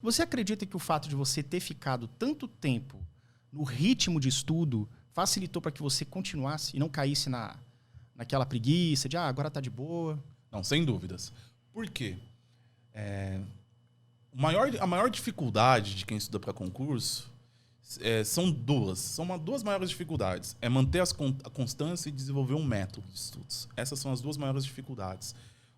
Você acredita que o fato de você ter ficado tanto tempo no ritmo de estudo facilitou para que você continuasse e não caísse naquela preguiça de agora tá de boa? Não, sem dúvidas. Por quê? A maior dificuldade de quem estuda para concurso são duas. São duas maiores dificuldades. É manter a constância e desenvolver um método de estudos. Essas são as duas maiores dificuldades.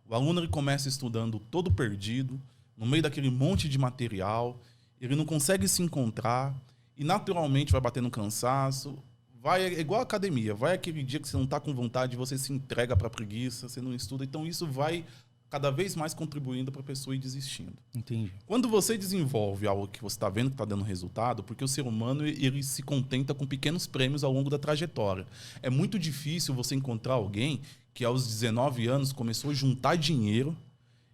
O aluno ele começa estudando todo perdido, no meio daquele monte de material, ele não consegue se encontrar e naturalmente vai batendo cansaço. É igual a academia, vai aquele dia que você não está com vontade, você se entrega para a preguiça, você não estuda. Então isso vai cada vez mais contribuindo para a pessoa ir desistindo. Entendi. Quando você desenvolve algo que você está vendo que está dando resultado, porque o ser humano ele se contenta com pequenos prêmios ao longo da trajetória. É muito difícil você encontrar alguém que aos 19 anos começou a juntar dinheiro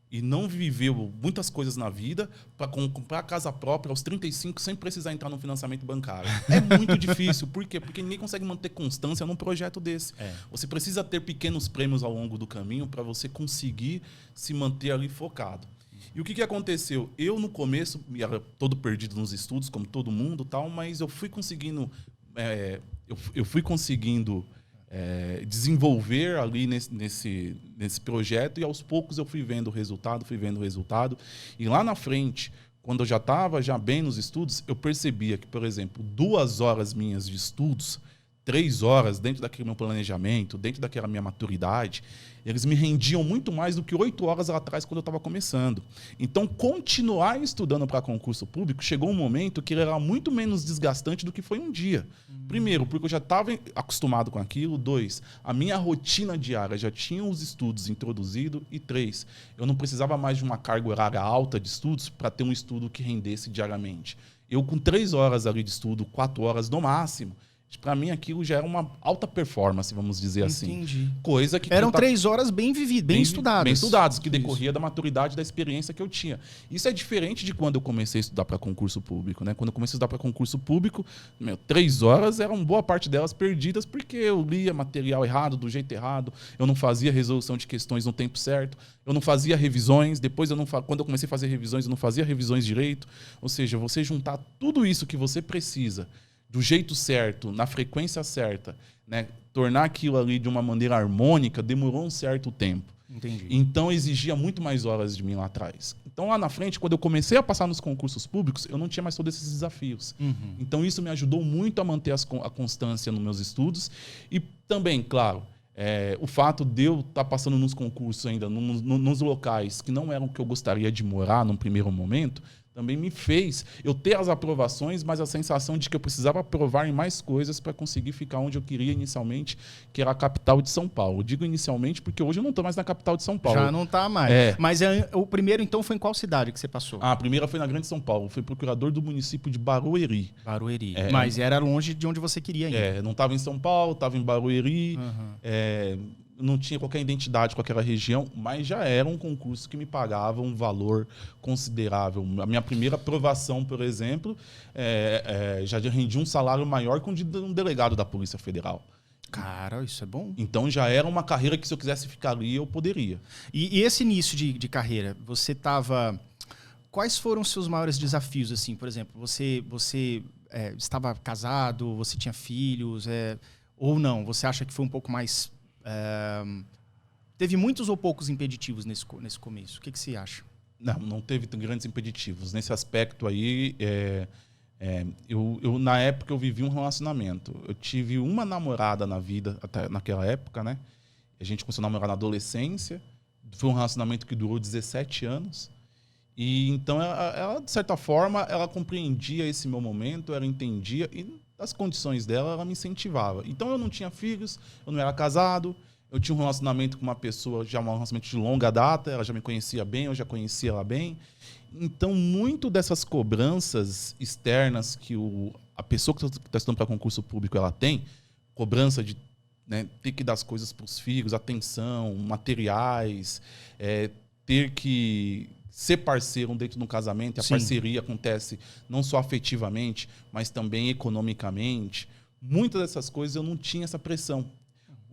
e não viveu muitas coisas na vida para comprar casa própria aos 35 sem precisar entrar no financiamento bancário. É muito difícil. Por quê? Porque ninguém consegue manter constância num projeto desse. Você precisa ter pequenos prêmios ao longo do caminho para você conseguir se manter ali focado. E o que aconteceu? Eu, no começo, era todo perdido nos estudos, como todo mundo, tal, mas eu fui conseguindo... desenvolver ali nesse projeto e aos poucos eu fui vendo o resultado. E lá na frente, quando eu já estava bem nos estudos, eu percebia que, por exemplo, 2 horas minhas de estudos, 3 horas dentro daquele meu planejamento, dentro daquela minha maturidade, eles me rendiam muito mais do que 8 horas lá atrás quando eu estava começando. Então, continuar estudando para concurso público, chegou um momento que ele era muito menos desgastante do que foi um dia. Primeiro, porque eu já estava acostumado com aquilo. 2, a minha rotina diária já tinha os estudos introduzidos. E 3, eu não precisava mais de uma carga horária alta de estudos para ter um estudo que rendesse diariamente. Eu, com 3 horas ali de estudo, 4 horas no máximo, para mim aquilo já era uma alta performance, vamos dizer assim. Entendi. Coisa que eram 3 horas bem vividas, bem estudadas. Bem estudadas, que decorria da maturidade, da experiência que eu tinha. Isso é diferente de quando eu comecei a estudar para concurso público, né? Quando eu comecei a estudar para concurso público, 3 horas eram boa parte delas perdidas porque eu lia material errado, do jeito errado, eu não fazia resolução de questões no tempo certo, eu não fazia revisões, depois quando eu comecei a fazer revisões, eu não fazia revisões direito. Ou seja, você juntar tudo isso que você precisa do jeito certo, na frequência certa, né? Tornar aquilo ali de uma maneira harmônica, demorou um certo tempo. Entendi. Então, exigia muito mais horas de mim lá atrás. Então, lá na frente, quando eu comecei a passar nos concursos públicos, eu não tinha mais todos esses desafios. Então, isso me ajudou muito a manter a constância nos meus estudos. E também, claro, o fato de eu estar passando nos concursos ainda, nos locais que não eram o que eu gostaria de morar num primeiro momento, também me fez eu ter as aprovações, mas a sensação de que eu precisava aprovar em mais coisas para conseguir ficar onde eu queria inicialmente, que era a capital de São Paulo. Eu digo inicialmente porque hoje eu não estou mais na capital de São Paulo. Já não está mais. Mas o primeiro, então, foi em qual cidade que você passou? A primeira foi na Grande São Paulo. Fui procurador do município de Barueri. Barueri. Mas era longe de onde você queria ir. Não estava em São Paulo, estava em Barueri. Não tinha qualquer identidade com aquela região, mas já era um concurso que me pagava um valor considerável. A minha primeira aprovação, por exemplo, já rendia um salário maior que um de um delegado da Polícia Federal. Cara, isso é bom. Então já era uma carreira que, se eu quisesse ficar ali, eu poderia. E esse início de carreira, você estava... Quais foram os seus maiores desafios, assim? Por exemplo, você estava casado, você tinha filhos, ou não? Você acha que foi um pouco mais... teve muitos ou poucos impeditivos nesse começo? O que você acha? Não teve grandes impeditivos. Nesse aspecto aí, na época eu vivi um relacionamento. Eu tive uma namorada na vida, até naquela época, né? A gente começou a namorar na adolescência. Foi um relacionamento que durou 17 anos. E então, ela, de certa forma, ela compreendia esse meu momento, ela entendia, e as condições dela, ela me incentivava. Então, eu não tinha filhos, eu não era casado, eu tinha um relacionamento com uma pessoa, já um relacionamento de longa data, ela já me conhecia bem, eu já conhecia ela bem. Então, muito dessas cobranças externas que a pessoa que está estudando para concurso público ela tem, cobrança de, né, ter que dar as coisas para os filhos, atenção, materiais, ter que ser parceiro dentro do casamento. A parceria acontece não só afetivamente, mas também economicamente. Muitas dessas coisas eu não tinha essa pressão.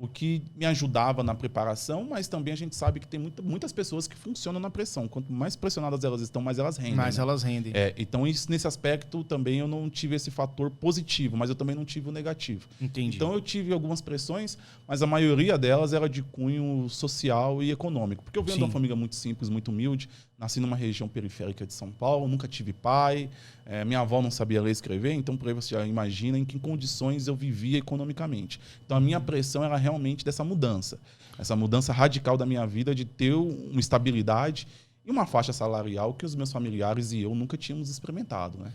o que me ajudava na preparação, mas também a gente sabe que tem muitas pessoas que funcionam na pressão. Quanto mais pressionadas elas estão, mais elas rendem. Mais né? elas rendem. Então, nesse aspecto, também eu não tive esse fator positivo, mas eu também não tive o negativo. Entendi. Então, eu tive algumas pressões, mas a maioria delas era de cunho social e econômico. Porque eu venho de uma família muito simples, muito humilde, nasci numa região periférica de São Paulo, nunca tive pai, minha avó não sabia ler e escrever, então por aí você já imagina em que condições eu vivia economicamente. Então a minha pressão era realmente dessa mudança, essa mudança radical da minha vida de ter uma estabilidade e uma faixa salarial que os meus familiares e eu nunca tínhamos experimentado. Né?